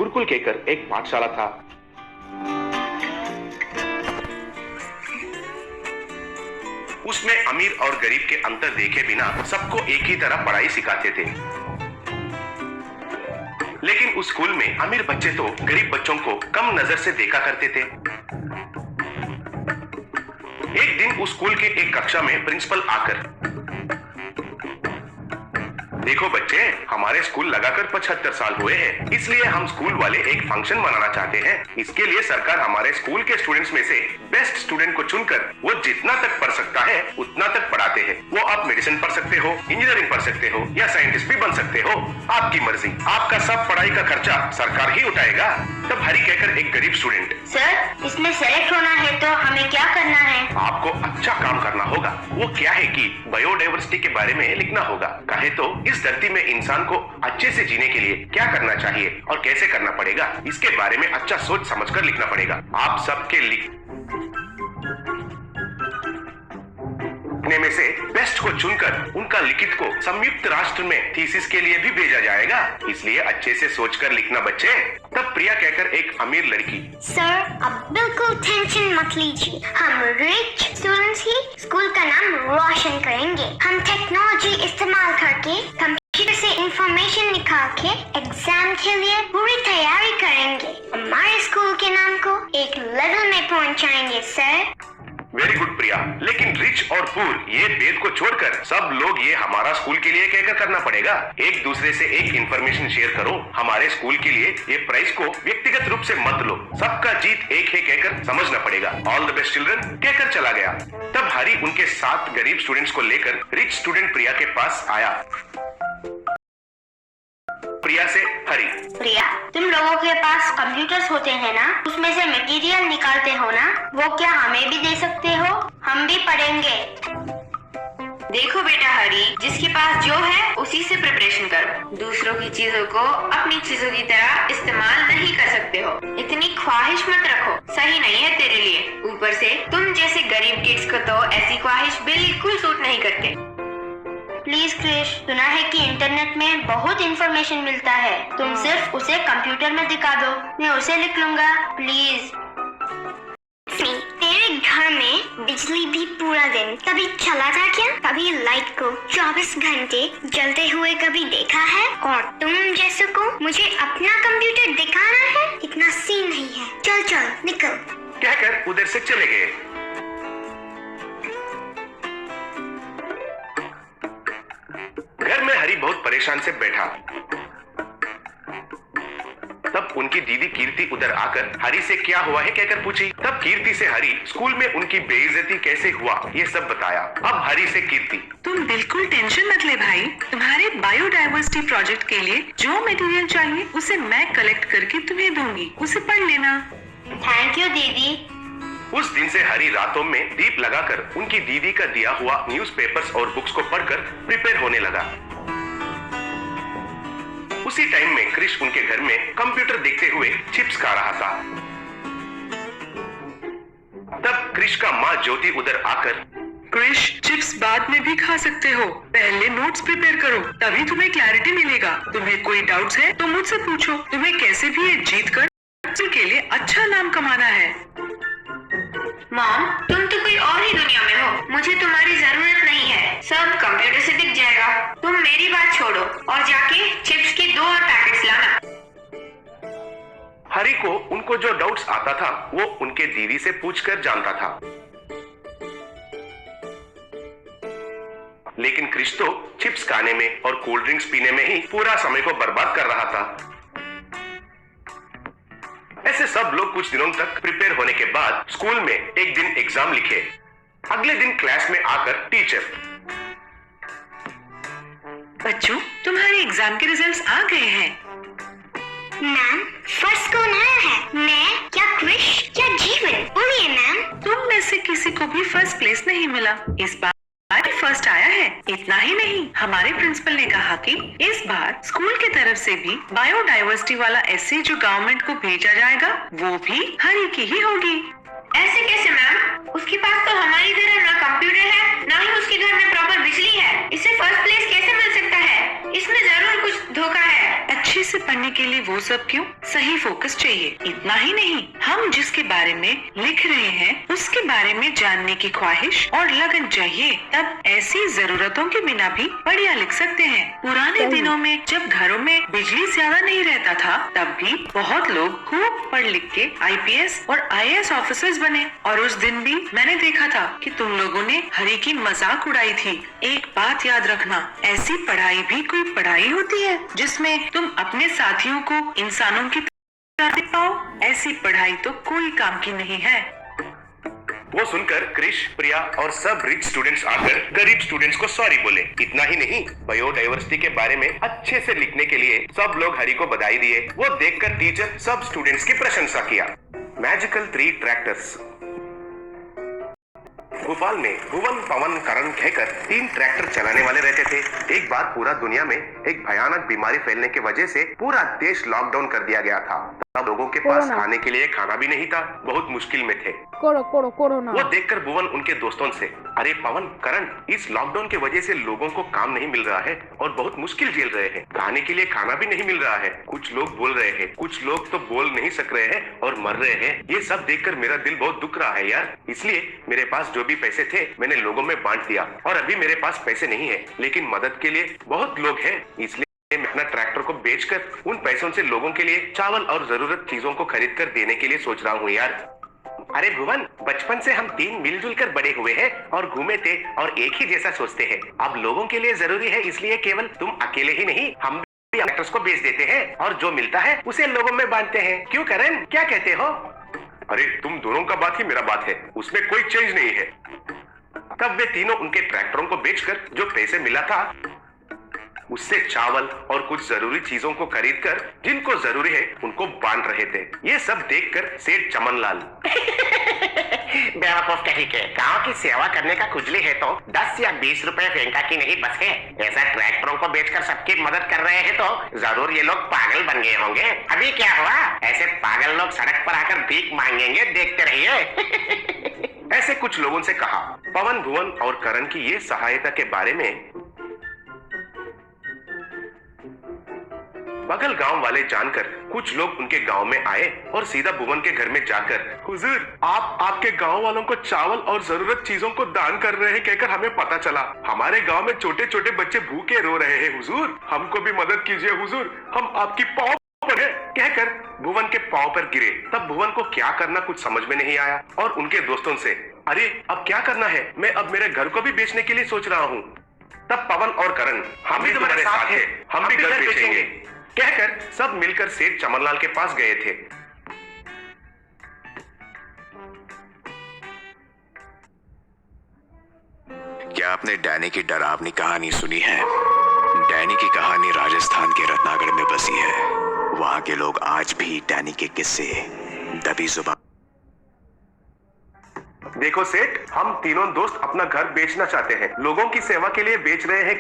गुरुकुल कहकर एक पाठशाला था। उसमें अमीर और गरीब के अंतर देखे बिना सबको एक ही तरह पढ़ाई सिखाते थे। लेकिन उस स्कूल में अमीर बच्चे तो गरीब बच्चों को कम नजर से देखा करते थे। एक दिन उस स्कूल के एक कक्षा में प्रिंसिपल आकर, देखो बच्चे, हमारे स्कूल लगाकर 75 साल हुए हैं, इसलिए हम स्कूल वाले एक फंक्शन मनाना चाहते हैं। इसके लिए सरकार हमारे स्कूल के स्टूडेंट्स में से बेस्ट स्टूडेंट को चुनकर वो जितना तक पढ़ सकता है उतना तक पढ़ाते हैं। वो आप मेडिसिन पढ़ सकते हो, इंजीनियरिंग पढ़ सकते हो या साइंटिस्ट भी बन सकते हो, आपकी मर्जी। आपका सब पढ़ाई का खर्चा सरकार ही उठाएगा। तब हरी कहकर एक गरीब स्टूडेंट, सर, इसमें सेलेक्ट होना है तो हमें क्या करना है? आपको अच्छा काम करना होगा। वो क्या है कि बायोडाइवर्सिटी के बारे में लिखना होगा। कहे तो इस धरती में इंसान को अच्छे से जीने के लिए क्या करना चाहिए और कैसे करना पड़ेगा, इसके बारे में अच्छा सोच समझकर लिखना पड़ेगा। आप सबके लिखने में से बेस्ट को चुनकर उनका लिखित को संयुक्त राष्ट्र में थीसिस के लिए भी भेजा जाएगा, इसलिए अच्छे से सोचकर लिखना बच्चे। तब प्रिया कहकर एक अमीर लड़की, सर, अब बिल्कुल टेंशन मत लीजिए, हम रिच स्टूडेंट्स ही स्कूल का नाम रोशन करेंगे। हम टेक्नोलॉजी इस्तेमाल करके कंप्यूटर से इंफॉर्मेशन निकाल के एग्जाम के लिए पूरी तैयारी करेंगे। हमारे स्कूल के नाम को एक लेवल में पहुंचाएंगे सर। वेरी गुड प्रिया, लेकिन रिच और पुअर ये भेद को छोड़कर सब लोग ये हमारा स्कूल के लिए कहकर करना पड़ेगा। एक दूसरे से एक इंफॉर्मेशन शेयर करो। हमारे स्कूल के लिए ये प्राइज को व्यक्तिगत रूप से मत लो, सबका जीत एक है कहकर समझना पड़ेगा। ऑल द बेस्ट चिल्ड्रन कहकर चला गया। तब हरी उनके 7 गरीब स्टूडेंट्स को लेकर रिच स्टूडेंट प्रिया के पास आया। प्रिया से हरी, प्रिया, तुम लोगों के पास कंप्यूटर्स होते हैं ना, उसमें से मटेरियल निकालते हो ना, वो क्या हमें भी दे सकते हो? हम भी पढ़ेंगे। देखो बेटा हरी, जिसके पास जो है उसी से प्रिपरेशन करो। दूसरों की चीजों को अपनी चीजों की तरह इस्तेमाल नहीं कर सकते हो। इतनी ख्वाहिश मत रखो, सही नहीं है तेरे लिए। ऊपर से तुम जैसे गरीब किड्स को तो ऐसी ख्वाहिश बिल्कुल सूट नहीं करते। प्लीज क्रिश, सुना है कि इंटरनेट में बहुत इंफॉर्मेशन मिलता है, तुम सिर्फ उसे कंप्यूटर में दिखा दो, मैं उसे लिख लूंगा, प्लीज। तेरे घर में बिजली भी पूरा दिन कभी चला था क्या? कभी लाइट को 24 घंटे जलते हुए कभी देखा है? और तुम जैसे को मुझे अपना कंप्यूटर दिखाना है? इतना सीन नहीं है, चल चल निकल। कहकर उधर से चले गए। घर में हरी बहुत परेशान से बैठा। तब उनकी दीदी कीर्ति उधर आकर हरी से क्या हुआ है कहकर पूछी। तब कीर्ति से हरी स्कूल में उनकी बेइज्जती कैसे हुआ ये सब बताया। अब हरी से कीर्ति, तुम बिल्कुल टेंशन मत ले भाई, तुम्हारे बायोडाइवर्सिटी प्रोजेक्ट के लिए जो मटेरियल चाहिए उसे मैं कलेक्ट करके तुम्हें दूंगी, उसे पढ़ लेना। थैंक यू दीदी। उस दिन से हरी रातों में दीप लगाकर उनकी दीदी का दिया हुआ न्यूज़पेपर्स और बुक्स को पढ़कर प्रिपेयर होने लगा। उसी टाइम में क्रिश उनके घर में कंप्यूटर देखते हुए चिप्स खा रहा था। तब क्रिश का माँ ज्योति उधर आकर, क्रिश, चिप्स बाद में भी खा सकते हो, पहले नोट्स प्रिपेयर करो, तभी तुम्हें क्लैरिटी मिलेगा। तुम्हें कोई डाउट्स है तो मुझसे पूछो। तुम्हें कैसे भी ये जीत कर के लिए अच्छा नाम कमाना है। मॉम, तुम तो कोई और ही दुनिया में हो, मुझे तुम्हारी जरूरत नहीं है, सब कंप्यूटर से दिख जाएगा। तुम मेरी बात छोड़ो और जाके चिप्स के 2 और पैकेट्स लाना। हरी को उनको जो डाउट्स आता था वो उनके दीदी से पूछकर जानता था, लेकिन क्रिश तो चिप्स खाने में और कोल्ड ड्रिंक्स पीने में ही पूरा समय को बर्बाद कर रहा था। ऐसे सब लोग कुछ दिनों तक प्रिपेयर होने के बाद स्कूल में एक दिन एग्जाम लिखे। अगले दिन क्लास में आकर टीचर, बच्चों, तुम्हारे एग्जाम के रिजल्ट्स आ गए हैं। मैम, फर्स्ट कौन आया है? मैं क्या क्रिश या जीवन? बोलिए मैम। तुम में से किसी को भी फर्स्ट प्लेस नहीं मिला, इस बार फर्स्ट आया है। इतना ही नहीं, हमारे प्रिंसिपल ने कहा कि इस बार स्कूल की तरफ से भी बायोडाइवर्सिटी वाला ऐसे जो गवर्नमेंट को भेजा जाएगा वो भी हरी की ही होगी। ऐसे कैसे मैम? उसके पास तो हमारी तरह ना कंप्यूटर है, ना ही उसके घर में प्रॉपर बिजली है। इसे फर्स्ट प्लेस कैसे मिल सकता है? इसमें जरूर कुछ धोखा है। अच्छे से पढ़ने के लिए वो सब क्यों? सही फोकस चाहिए। इतना ही नहीं, हम जिसके बारे में लिख रहे हैं उसके बारे में जानने की ख्वाहिश और लगन चाहिए। तब ऐसी जरूरतों के बिना भी बढ़िया लिख सकते हैं। पुराने दिनों में जब घरों में बिजली ज्यादा नहीं रहता था, तब भी बहुत लोग खूब पढ़ लिख के IPS और IAS ऑफिसर्स बने। और उस दिन भी मैंने देखा था कि तुम लोगों ने हरी की मजाक उड़ाई थी। एक बात याद रखना, ऐसी पढ़ाई भी कोई पढ़ाई होती है जिसमें तुम अपने साथियों को इंसानों की तरह देख पाओ? ऐसी पढ़ाई तो कोई काम की नहीं है। वो सुनकर क्रिश, प्रिया और सब रिच स्टूडेंट्स आकर गरीब स्टूडेंट्स को सॉरी बोले। इतना ही नहीं, बायोडाइवर्सिटी के बारे में अच्छे से लिखने के लिए सब लोग हरी को बधाई दिए। वो देखकर टीचर सब स्टूडेंट्स की प्रशंसा किया। Magical 3 tractors. भोपाल में भुवन, पवन, करण कहकर 3 ट्रैक्टर चलाने वाले रहते थे। एक बार पूरा दुनिया में एक भयानक बीमारी फैलने की वजह से पूरा देश लॉकडाउन कर दिया गया था। तब लोगों के पास खाने के लिए खाना भी नहीं था, बहुत मुश्किल में थे। कोरोना। वो देखकर भुवन उनके दोस्तों से, अरे पवन, करण, इस लॉकडाउन की वजह से लोगों को काम नहीं मिल रहा है और बहुत मुश्किल झेल रहे हैं। खाने के लिए खाना भी नहीं मिल रहा है। कुछ लोग बोल रहे हैं, कुछ लोग तो बोल नहीं सक रहे हैं और मर रहे हैं। ये सब देखकर मेरा दिल बहुत दुख रहा है यार। इसलिए मेरे पास जो भी पैसे थे मैंने लोगों में बांट दिया। और अभी मेरे पास पैसे नहीं है, लेकिन मदद के लिए बहुत लोग हैं। इसलिए मैं अपना ट्रैक्टर को बेचकर उन पैसों से लोगों के लिए चावल और जरूरत चीजों को खरीद कर देने के लिए सोच रहा हूँ यार। अरे भुवन, बचपन से हम 3 मिलजुल कर बड़े हुए हैं और घूमे थे और एक ही जैसा सोचते हैं। अब लोगों के लिए जरूरी है, इसलिए केवल तुम अकेले ही नहीं, हम भी ट्रैक्टर्स को बेच देते हैं और जो मिलता है उसे लोगों में बांटते हैं। क्यों करण, क्या कहते हो? अरे तुम दोनों का बात ही मेरा बात है, उसमें कोई चेंज नहीं है। तब वे तीनों उनके ट्रैक्टरों को बेचकर जो पैसे मिला था उससे चावल और कुछ जरूरी चीजों को खरीदकर जिनको जरूरी है उनको बांट रहे थे। ये सब देखकर सेठ चमनलाल बेवकूफ कहीं के, गांव की सेवा करने का खुजली है तो 10 या 20 रुपए फेंका की नहीं बस है। ऐसा ट्रैक्टरों को बेचकर सबकी मदद कर रहे हैं तो जरूर ये लोग पागल बन गए होंगे। अभी क्या हुआ, ऐसे पागल लोग सड़क पर आकर भीख मांगेंगे, देखते रहिए। ऐसे कुछ लोगों से कहा। पवन, भुवन और करण की ये सहायता के बारे में बगल गांव वाले जानकर कुछ लोग उनके गांव में आए और सीधा भुवन के घर में जाकर, हुजूर, आप आपके गांव वालों को चावल और जरूरत चीजों को दान कर रहे हैं कहकर हमें पता चला। हमारे गांव में छोटे छोटे बच्चे भूखे रो रहे हैं हुजूर, हमको भी मदद कीजिए हुजूर, हम आपकी पाँव पर हैं। कहकर भुवन के पाँव पर गिरे। तब भुवन को क्या करना कुछ समझ में नहीं आया और उनके दोस्तों से, अरे अब क्या करना है, मैं अब मेरे घर को भी बेचने के लिए सोच रहा हूँ। तब पवन और करण, हम भी तुम्हारे साथ हैं, हम भी घर बेचेंगे कहकर सब मिलकर सेठ चमनलाल के पास गए थे। क्या आपने डैनी की डरावनी कहानी सुनी है? डैनी की कहानी राजस्थान के रत्नागढ़ में बसी है। वहां के लोग आज भी डैनी के किस्से दबी जुबान। देखो सेठ, हम तीनों दोस्त अपना घर बेचना चाहते हैं, लोगों की सेवा के लिए बेच रहे हैं।